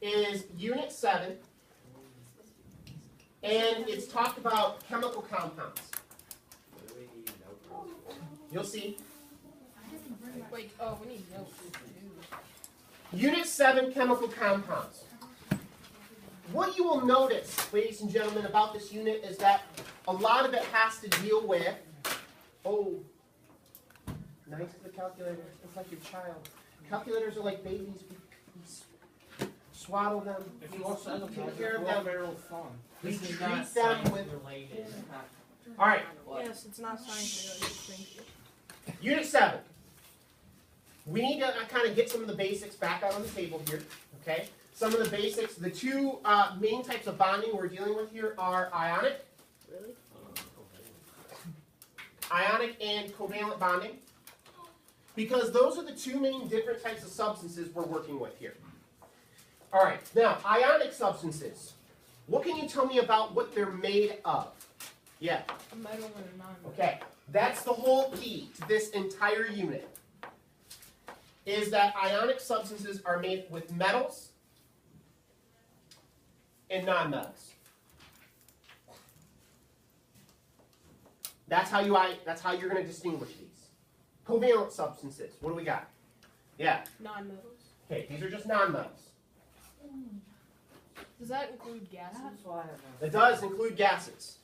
is Unit 7, and it's talked about chemical compounds. You'll see. Wait, oh, we need notes. Unit 7, chemical compounds. What you will notice, ladies and gentlemen, about this unit is that a lot of it has to deal with, oh, nice to the calculator. It's like your child. Calculators are like babies. We swaddle them. If you want to take care of them. fun. We This is treat not them with. related. All right. Yes, it's not science. Unit 7. We need to kind of get some of the basics back out on the table here. Okay. Some of the basics. The two main types of bonding we're dealing with here are ionic. Really? Ionic and covalent bonding. Because those are the two main different types of substances we're working with here. All right, now, ionic substances. What can you tell me about what they're made of? Yeah. A metal and a non-metal. Okay, that's the whole key to this entire unit. Is that ionic substances are made with metals and nonmetals. That's how you're going to distinguish these. Covalent substances. What do we got? Yeah. Non-metals. Okay, these are just nonmetals. Does that include gases? It does include gases.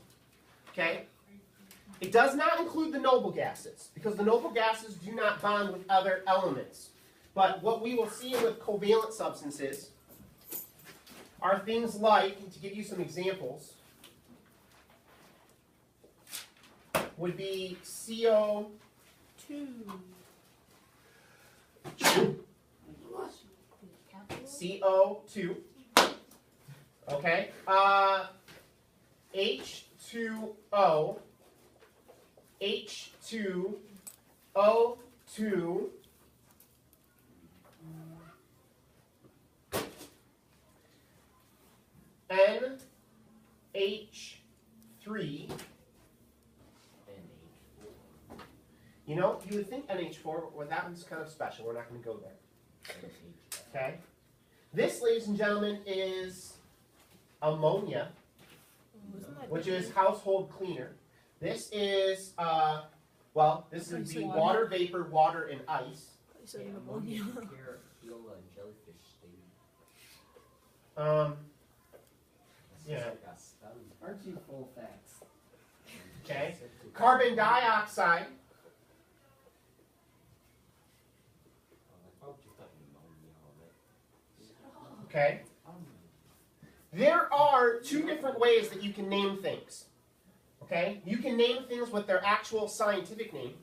Okay? It does not include the noble gases, because the noble gases do not bond with other elements. But what we will see with covalent substances are things like, to give you some examples, would be CO2. CO2. Okay. H2O. H2O2. NH3. You know, you would think NH4, but that one's kind of special. We're not going to go there. Okay? This, ladies and gentlemen, is ammonia, which is household cleaner. This is, this would be water vapor, water, and ice. You said ammonia. Yeah. Aren't you full facts? Okay. Carbon dioxide. Okay. There are two different ways that you can name things. Okay? You can name things with their actual scientific name,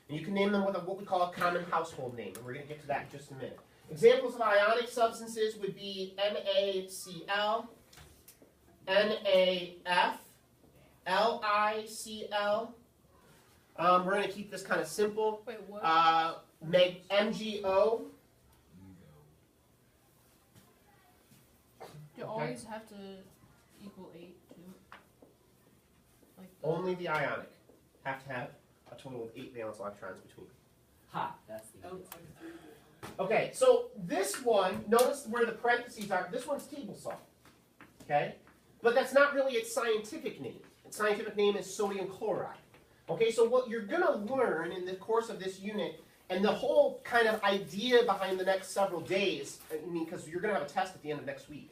and you can name them with what we call a common household name, and we're going to get to that in just a minute. Examples of ionic substances would be NaCl, NaF, LiCl. We're going to keep this kind of simple. Wait, what? MgO. Do you always have to equal 8 too? Like Only the ionic have to have a total of 8 valence electrons between them. Ha, that's the answer. Okay, so this one, notice where the parentheses are. This one's table salt. Okay? But that's not really its scientific name. Its scientific name is sodium chloride. Okay, so what you're going to learn in the course of this unit, and the whole kind of idea behind the next several days, I mean, because you're going to have a test at the end of next week.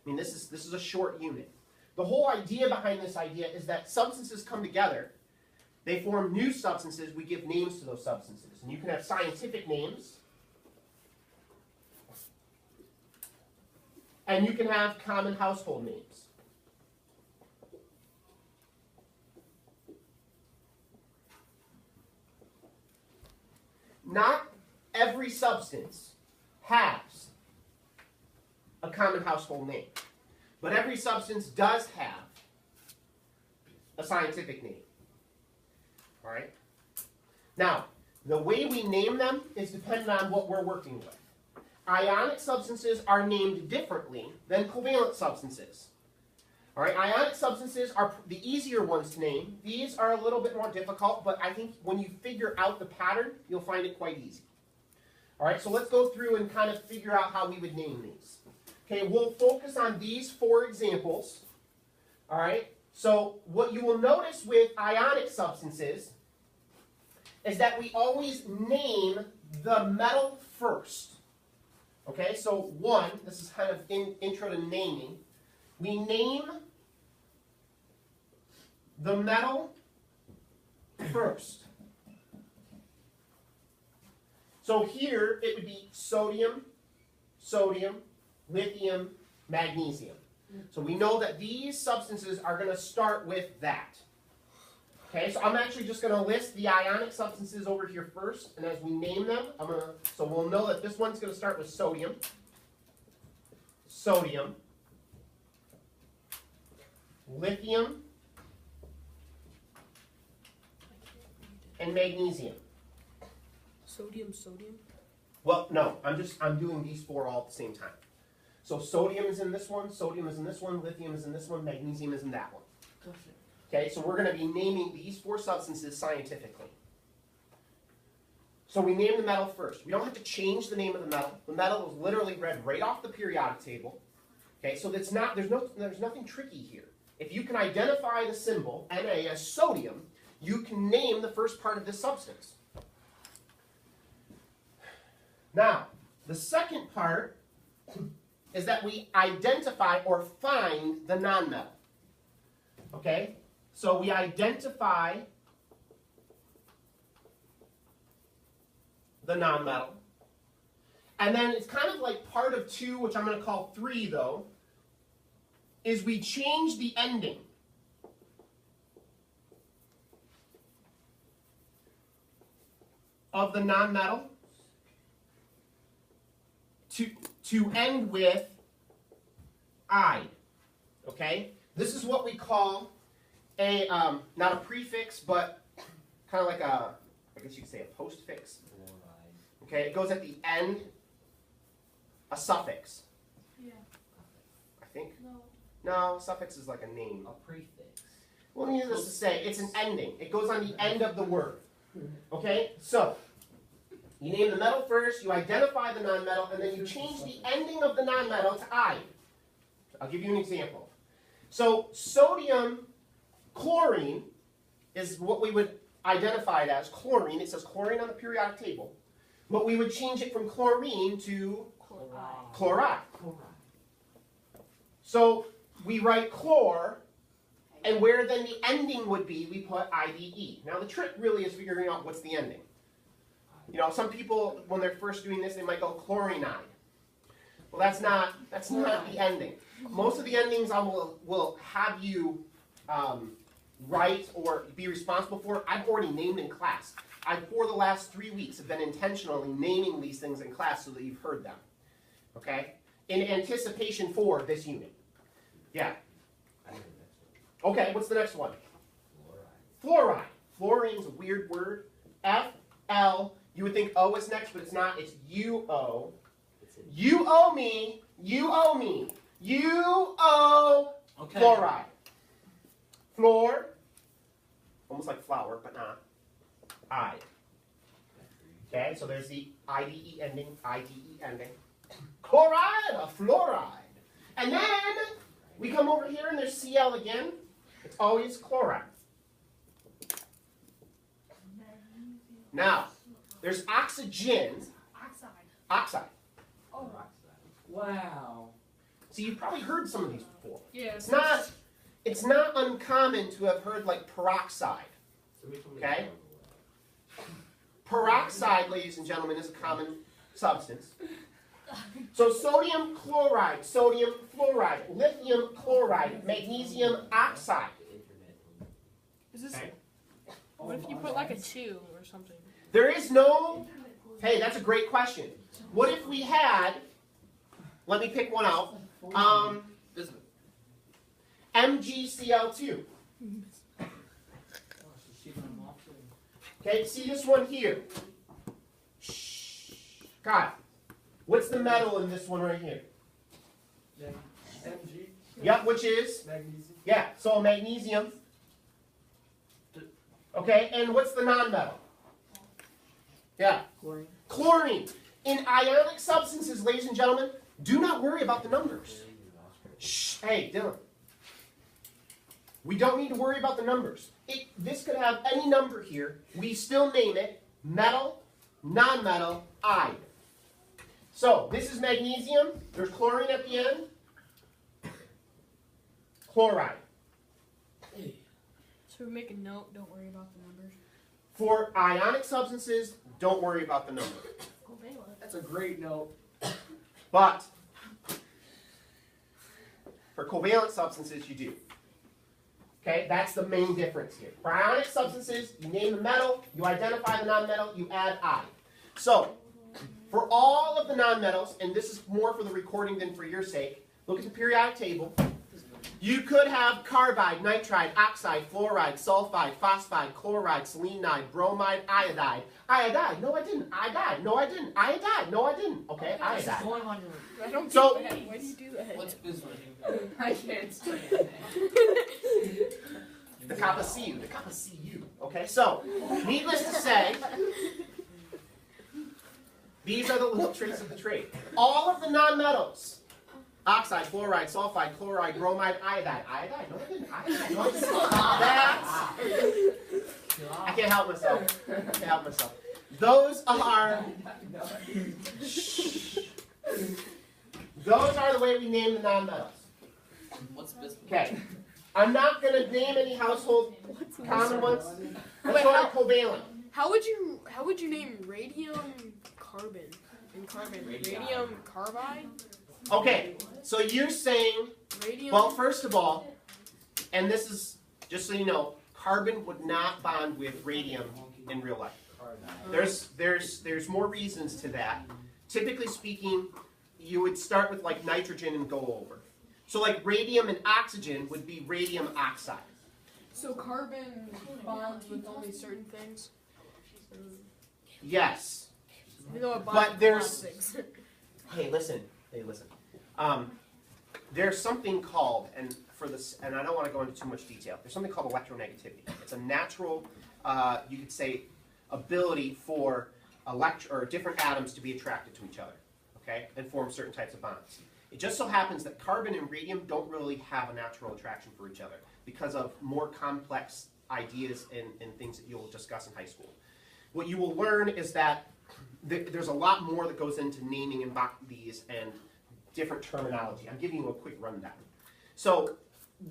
I mean, this is a short unit. The whole idea behind this idea is that substances come together. They form new substances. We give names to those substances. And you can have scientific names. And you can have common household names. Not every substance has a common household name. But every substance does have a scientific name. All right? Now, the way we name them is dependent on what we're working with. Ionic substances are named differently than covalent substances. All right, ionic substances are the easier ones to name. These are a little bit more difficult, but I think when you figure out the pattern, you'll find it quite easy. All right, so let's go through and kind of figure out how we would name these. Okay, we'll focus on these 4 examples. All right? So what you will notice with ionic substances is that we always name the metal first. Okay, so 1, this is kind of intro to naming. We name the metal first. So here it would be sodium, sodium, lithium, magnesium. So we know that these substances are going to start with that. Okay, so I'm actually just going to list the ionic substances over here first, and as we name them, so we'll know that this one's going to start with sodium, sodium, lithium, and magnesium. Sodium, sodium? Well, no, I'm doing these 4 all at the same time. So sodium is in this one, sodium is in this one, lithium is in this one, magnesium is in that one. Okay, so we're going to be naming these 4 substances scientifically. So we name the metal first. We don't have to change the name of the metal. The metal is literally read right off the periodic table. Okay, so there's nothing tricky here. If you can identify the symbol, Na, as sodium, you can name the first part of this substance. Now, the second part is that we identify or find the nonmetal. Okay? So we identify the nonmetal. And then it's kind of like part of 2, which I'm going to call 3 though, is we change the ending. Of the nonmetal to end with "ide." Okay? This is what we call a, not a prefix, but kind of like a, I guess you could say a postfix. Okay? It goes at the end, a suffix. Yeah. I think. No. No, suffix is like a name. A prefix. Well, needless to say, it's an ending. It goes on the end of the word. Okay? So, you name the metal first, you identify the nonmetal, and then you change the ending of the nonmetal to "ide." I'll give you an example. So, sodium chlorine is what we would identify it as chlorine. It says chlorine on the periodic table. But we would change it from chlorine to chloride. So, we write chlor, and where then the ending would be, we put IDE. Now, the trick really is figuring out what's the ending. You know, some people, when they're first doing this, they might go chlorinide. Well, that's not the ending. Most of the endings I will have you write or be responsible for. I've already named in class. For the last 3 weeks, have been intentionally naming these things in class so that you've heard them. Okay? In anticipation for this unit. Yeah. Okay, what's the next one? Fluoride. Fluorine's a weird word. F-L. You would think O is next, but it's not. It's U-O. You owe me. You owe me. You owe fluoride. Fluor. Almost like flour, but not. I. Okay, so there's the IDE ending. IDE ending. Chloride or fluoride. And then we come over here and there's Cl again. It's always chloride. Now, there's oxygen. Oxide. Oh. Wow. So you've probably heard some of these before. Yeah. It's not uncommon to have heard like peroxide. Okay? Peroxide, ladies and gentlemen, is a common substance. So sodium chloride, sodium fluoride, lithium chloride, magnesium oxide. Is this? Okay? What if you put like a 2 or something? There is no. Hey, that's a great question. What if we had? Let me pick one out. MgCl2. Okay, see this one here. God, what's the metal in this one right here? Mg. Yep, which is? Magnesium. Yeah, so magnesium. Okay, and what's the nonmetal? Yeah. Chlorine. Chlorine. In ionic substances, ladies and gentlemen, Do not worry about the numbers. Shh, hey, Dylan. We don't need to worry about the numbers. This could have any number here. We still name it metal, non-metal, ide. So, this is magnesium. There's chlorine at the end. Chloride. So we make a note, don't worry about the numbers. For ionic substances, don't worry about the number. Covalent. That's a great note. But for covalent substances, you do. Okay, that's the main difference here. For ionic substances, you name the metal, you identify the nonmetal, you add I. So, for all of the nonmetals, and this is more for the recording than for your sake, look at the periodic table. You could have carbide, nitride, oxide, fluoride, sulfide, phosphide, chloride, selenide, bromide, iodide. Iodide, no I didn't. Iodide, no I didn't. Iodide, no I didn't. Okay, iodide. Going on your... I don't So- get that. Why do you do that? What's bismuth? I can't stand The kappa CU, the kappa CU. Okay, so, needless to say, these are the little tricks of the trade. All of the nonmetals, oxide, fluoride, sulfide, chloride, bromide, iodide. Iodide, no I didn't. Iodide, no I didn't. That's, I can't help myself. I can't help myself. Those are, those are the way we name the nonmetals. What's bismuth? Okay. I'm not going to name any household common ones. Let's Wait, go to covalent. How would you name radium carbon and carbon? Radium carbide? Okay, so you're saying, Radium well, first of all, and this is, just so you know, carbon would not bond with radium in real life. There's more reasons to that. Typically speaking, you would start with like nitrogen and go over. So like radium and oxygen would be radium oxide. So carbon bonds with only certain things? Yes. Even though it bonds But with there's- a lot of things. Hey, listen. There's something called, and for this, and I don't want to go into too much detail. There's something called electronegativity. It's a natural, you could say, ability for different atoms to be attracted to each other, okay, and form certain types of bonds. It just so happens that carbon and radium don't really have a natural attraction for each other because of more complex ideas and things that you'll discuss in high school. What you will learn is that there's a lot more that goes into naming and these and different terminology. I'm giving you a quick rundown. So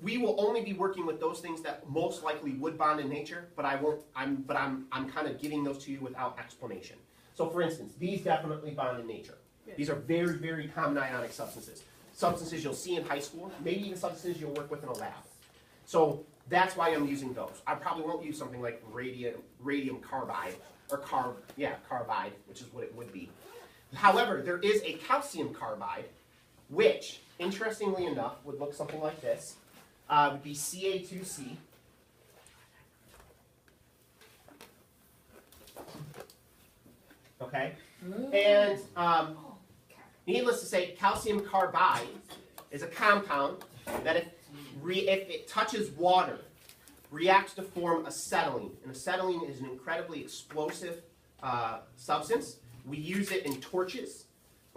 we will only be working with those things that most likely would bond in nature, but I'm kind of giving those to you without explanation. So for instance, these definitely bond in nature. These are very, very common ionic substances. Substances you'll see in hide school, maybe even substances you'll work with in a lab. So that's why I'm using those. I probably won't use something like radium carbide, or carbide, which is what it would be. However, there is a calcium carbide, which, interestingly enough, would look something like this. Would be Ca2C. Okay? And needless to say, calcium carbide is a compound that if it touches water, reacts to form acetylene. And acetylene is an incredibly explosive substance. We use it in torches,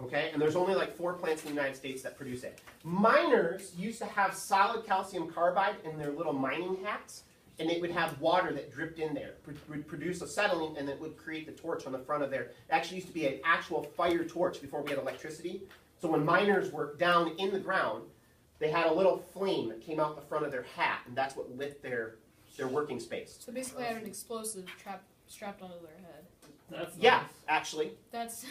okay? And there's only like 4 plants in the United States that produce it. Miners used to have solid calcium carbide in their little mining hats, and it would have water that dripped in there, would produce acetylene, and it would create the torch on the front of their. It actually used to be an actual fire torch before we had electricity. So when miners were down in the ground, they had a little flame that came out the front of their hat, and that's what lit their working space. So basically I had an explosive strapped onto their head. That's Yeah, nice. actually. That's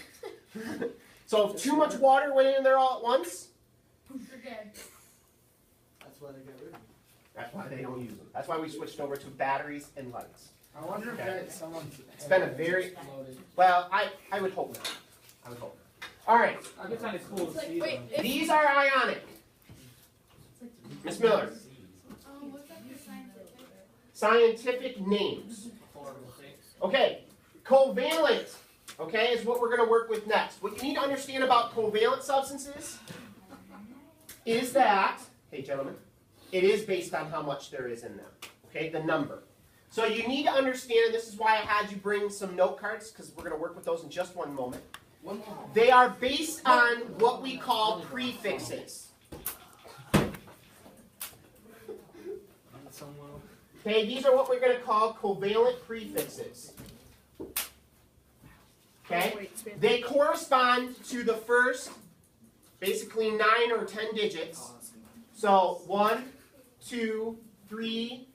So if too much water went in there all at once, you're dead. That's why they got rid of me. that's why they don't use them. That's why we switched over to batteries and lights. I wonder if Okay. that someone's. It's been a very- Exploded. Well, I would hope not. I would hope not. All right, I guess kind of cool to see Wait, them. these are ionic. Miss Miller, What's up your scientific? scientific names. Horrible things. Okay, covalent, okay, is what we're going to work with next. What you need to understand about covalent substances is that, hey gentlemen, it is based on how much there is in them, okay, the number. So you need to understand, and this is why I had you bring some note cards, because we're going to work with those in just one moment. They are based on what we call prefixes. Okay, these are what we're going to call covalent prefixes. Okay? They correspond to the first, basically 9 or 10 digits. So 1, 2, 3,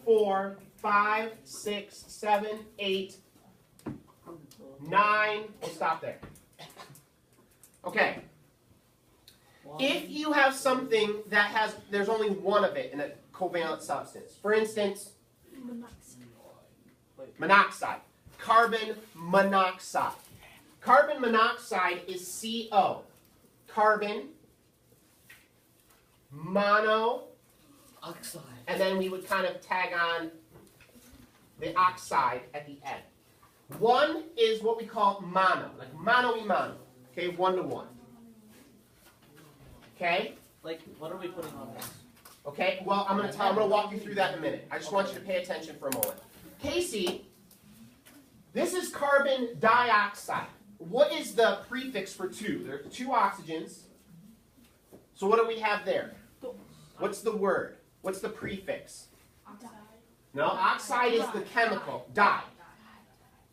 4, 5, 6, 7, 8, 9. We'll stop there. Okay. If you have something that has, there's only one of it in a covalent substance. For instance, monoxide. Carbon monoxide. Carbon monoxide is CO. Carbon, mono, Oxide. and then we would kind of tag on the oxide at the end. One is what we call mono, like mono y mono. Okay, 1 to 1. Okay? Like, what are we putting on this? Okay, well, I'm gonna walk you through that in a minute. I just want you to pay attention for a moment. Casey, this is carbon dioxide. What is the prefix for 2? There are 2 oxygens. So what do we have there? What's the word? What's the prefix? Oxide. No, oxide is the chemical. Di.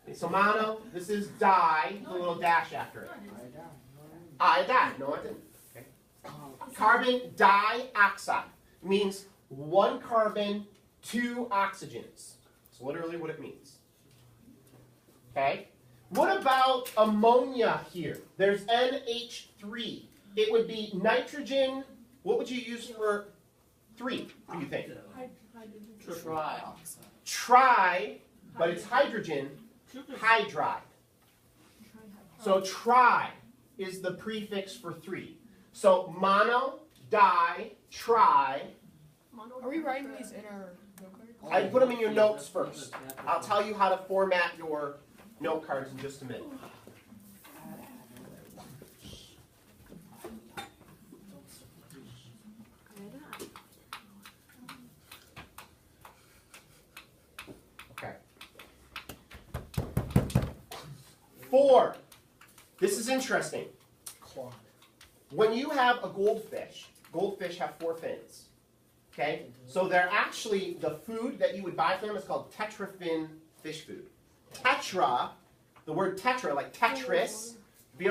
Okay, so mono, this is di, the little dash after it. Iodine. No, I didn't. Okay. Carbon dioxide means 1 carbon, 2 oxygens. That's literally what it means. Okay? What about ammonia here? There's NH3. It would be nitrogen. What would you use for 3, do you think? Trioxide. Tri, but it's hydrogen, hydride. So tri is the prefix for 3. So mono, di, tri. Are we writing these in our note cards? I put them in your notes first. I'll tell you how to format your note cards in just a minute. Okay. 4. This is interesting. When you have a goldfish, goldfish have 4 fins. Okay? So they're actually, the food that you would buy from them is called Tetra fin fish food. Tetra, the word Tetra, like Tetris. Have you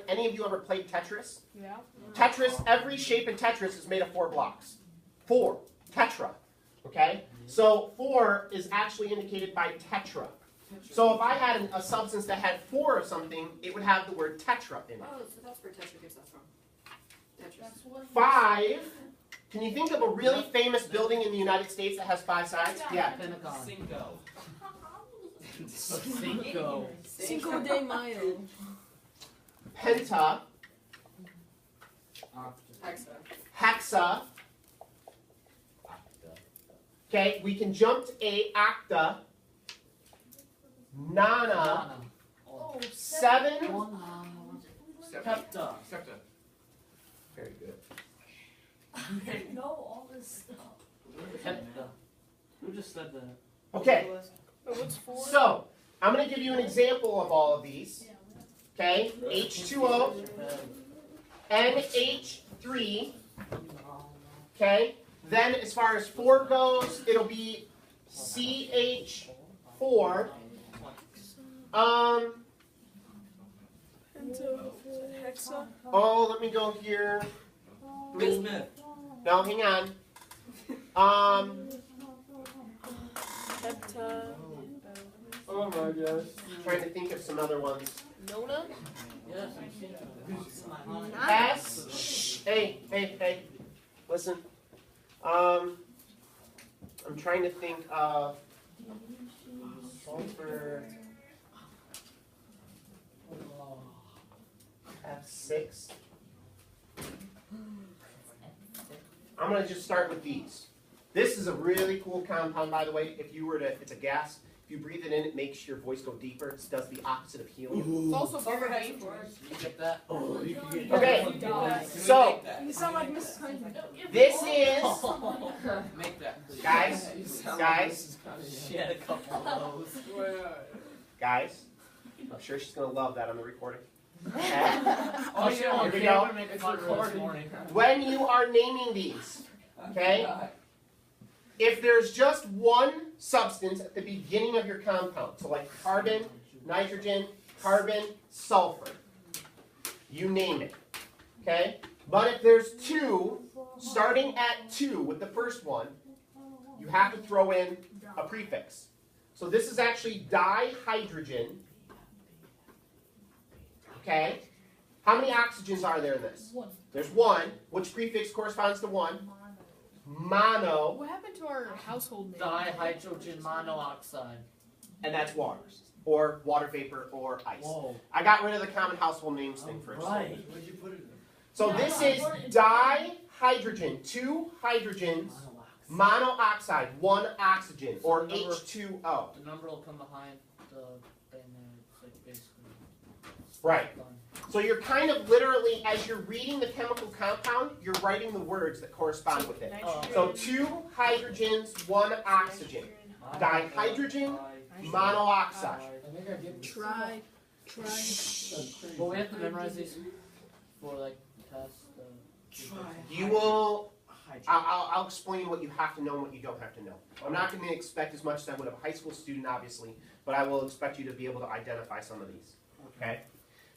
any of you ever played Tetris? Yeah. Tetris, every shape in Tetris is made of 4 blocks. 4. Tetra. Okay? So 4 is actually indicated by Tetra. So if I had a substance that had 4 of something, it would have the word Tetra in it. Oh, so that's where Tetra gets that from. Tetris. That's what 5. Can you think of a really famous building in the United States that has 5 sides? Yeah. Pentagon. Cinco. Cinco. Cinco de Mayo. Penta. Hexa. Hexa. Okay, we can jump to a octa. Nana. Oh, 7. Septa. Very good. I know all this stuff. Septa. Who just said that? Okay, But what's 4? so I'm going to give you an example of all of these. Okay, H2O, NH3. Okay, then as far as 4 goes, it'll be CH4. Hexa. Oh, let me go here. Bismuth. No, hang on. Hepta. Oh my gosh. Trying to think of some other ones. Nona. Yes, I'm Cinco. S. Shh. Hey. Listen. I'm trying to think of sulfur. F6. I'm going to just start with these. This is a really cool compound, by the way. If you were to, it's a gas. If you breathe it in, it makes your voice go deeper. It does the opposite of helium. It's also Sulfur very hexafluoride. dangerous. You get that? Oh, you can get Okay, Die. so You sound like Mrs. Clinton. this is, Make that. guys, She had a couple of those. guys, I'm sure she's going to love that on the recording. Oh Okay. yeah, Here okay, we I'm go. gonna make a fun this morning. When you are naming these, okay, if there's just one substance at the beginning of your compound, so like carbon, nitrogen, carbon, sulfur, you name it, okay? But if there's two, starting at 2 with the first one, you have to throw in a prefix. So this is actually dihydrogen, okay? How many oxygens are there in this? One. There's 1. Which prefix corresponds to 1? Mono, What happened to our household name? Dihydrogen monoxide. and that's water, or water vapor, or ice. Whoa. I got rid of the common household names thing first. Right. Where'd you put it in? So this is dihydrogen, 2 hydrogens, monoxide, 1 oxygen, or H2O. The number will come behind the thing there. It's like basically. Right. So you're kind of literally, as you're reading the chemical compound, you're writing the words that correspond with it. Nitrogen, So 2 hydrogens, 1 oxygen. Dihydrogen, monoxide. Try. Well, we have to memorize these for like tests. You will, I'll explain what you have to know and what you don't have to know. I'm not going to expect as much as I would of a high school student, obviously, but I will expect you to be able to identify some of these. Okay?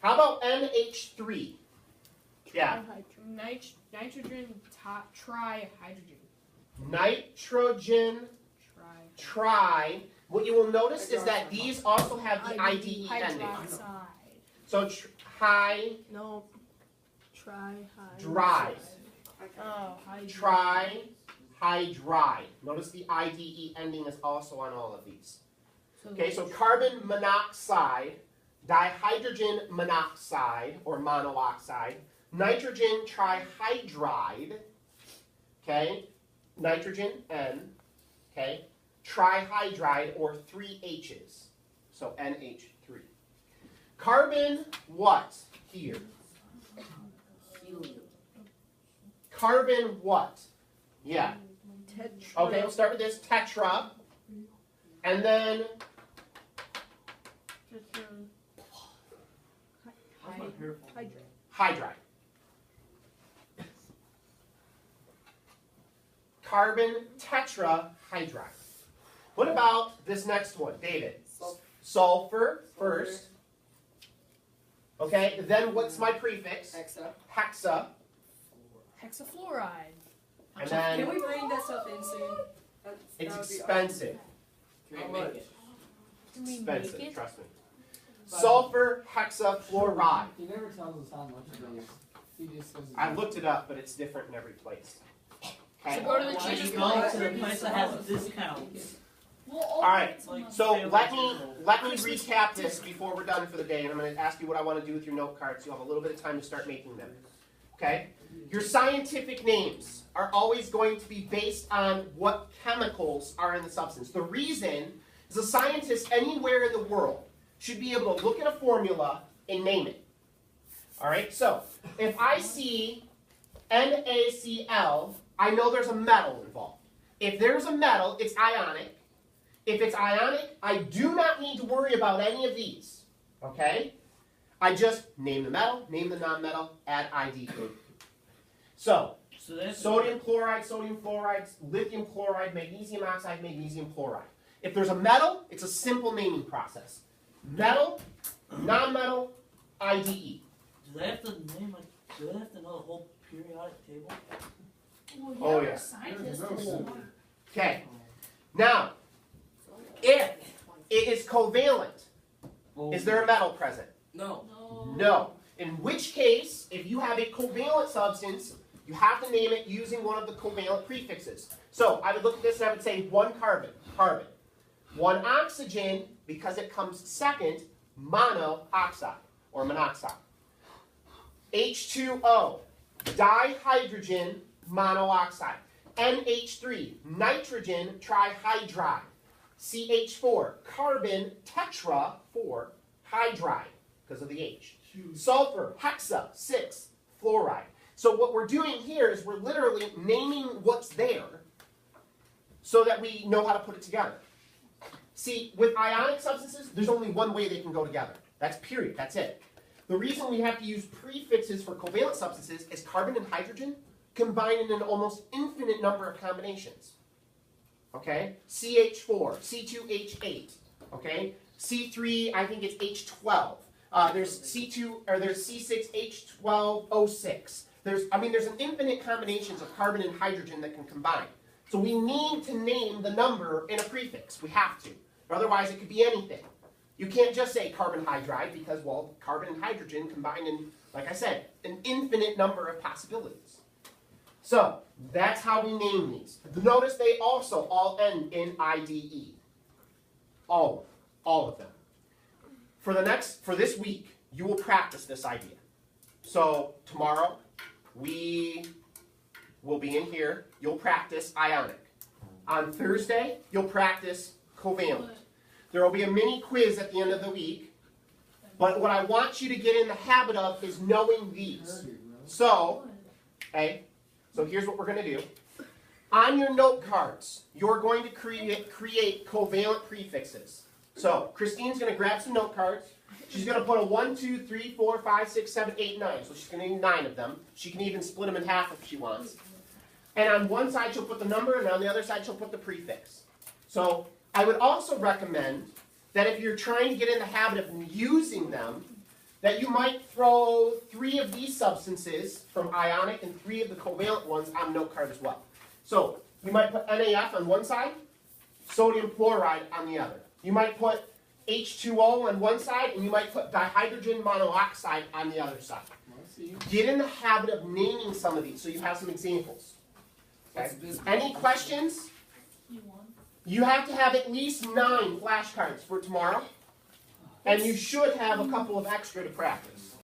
How about NH3? Yeah. Nitrogen trihydrogen. Nitrogen tri. What you will notice is that these also have the IDE ending. Hydroxide. So No. dry. Oh, hydrogen. Trihydride. Notice the IDE ending is also on all of these. So Okay, so carbon monoxide, dihydrogen monoxide or monoxide, nitrogen trihydride, okay, nitrogen N, okay, trihydride or 3 H's, so NH3. Carbon what here? Carbon what? Yeah. Okay, we'll start with this, tetra, and then hydride. Carbon tetrahydride. What about this next one, David? Sulfur first. Okay, then what's my prefix? Hexa. Hexa. hexafluoride. And Can then we bring that stuff in soon? it's That would be expensive. awesome. Can we make it? Can we Expensive, make it? trust me. Sulfur hexafluoride. He never tells us how much it is. He just says I looked it up, but it's different in every place. Okay? So go to the Why cheapest you go place. to the place that has discounts? All right. So let me Christmas recap this before we're done for the day, and I'm going to ask you what I want to do with your note cards. You'll have a little bit of time to start making them. Okay? Your scientific names are always going to be based on what chemicals are in the substance. The reason is a scientist anywhere in the world should be able to look at a formula and name it. All right? So if I see NaCl, I know there's a metal involved. If there's a metal, it's ionic. If it's ionic, I do not need to worry about any of these. Okay? I just name the metal, name the nonmetal, add ID. So, sodium chloride, sodium fluoride, lithium chloride, magnesium oxide, magnesium chloride. If there's a metal, it's a simple naming process. Metal, nonmetal, IDE. Do they have to name like? Do they have to know the whole periodic table? Oh, yeah. Scientists. Okay. Now, if it is covalent, is there a metal present? No. No. In which case, if you have a covalent substance, you have to name it using one of the covalent prefixes. So I would look at this and I would say 1 carbon, carbon. 1 oxygen, because it comes second, monoxide or monoxide. H2O, dihydrogen monoxide. NH3, nitrogen trihydride. CH4, carbon tetra 4 hydride, because of the H. Sulfur, hexa 6 fluoride. So what we're doing here is we're literally naming what's there so that we know how to put it together. See, with ionic substances, there's only one way they can go together. That's period. That's it. The reason we have to use prefixes for covalent substances is carbon and hydrogen combine in an almost infinite number of combinations. Okay? CH4, C2H8, okay? C3, I think it's H12. There's C2 or there's C6H12O6. There's an infinite combinations of carbon and hydrogen that can combine. So we need to name the number in a prefix. We have to. Otherwise, it could be anything. You can't just say carbon hydride because, well, carbon and hydrogen combine in, like I said, an infinite number of possibilities. So that's how we name these. Notice they also all end in IDE. All of them. For this week, you will practice this idea. So tomorrow, we will be in here. You'll practice ionic. On Thursday, you'll practice covalent. There will be a mini quiz at the end of the week. But what I want you to get in the habit of is knowing these. So here's what we're going to do. On your note cards, you're going to create covalent prefixes. So Christine's going to grab some note cards. She's going to put a 1, 2, 3, 4, 5, 6, 7, 8, 9. So she's going to need 9 of them. She can even split them in half if she wants. And on one side she'll put the number, and on the other side she'll put the prefix. So I would also recommend that if you're trying to get in the habit of using them, that you might throw 3 of these substances from ionic and 3 of the covalent ones on a note card as well. So you might put NaF on one side, sodium chloride on the other. You might put H2O on one side, and you might put dihydrogen monoxide on the other side. Get in the habit of naming some of these so you have some examples. Okay. Any questions? You have to have at least 9 flashcards for tomorrow, and you should have a couple of extra to practice.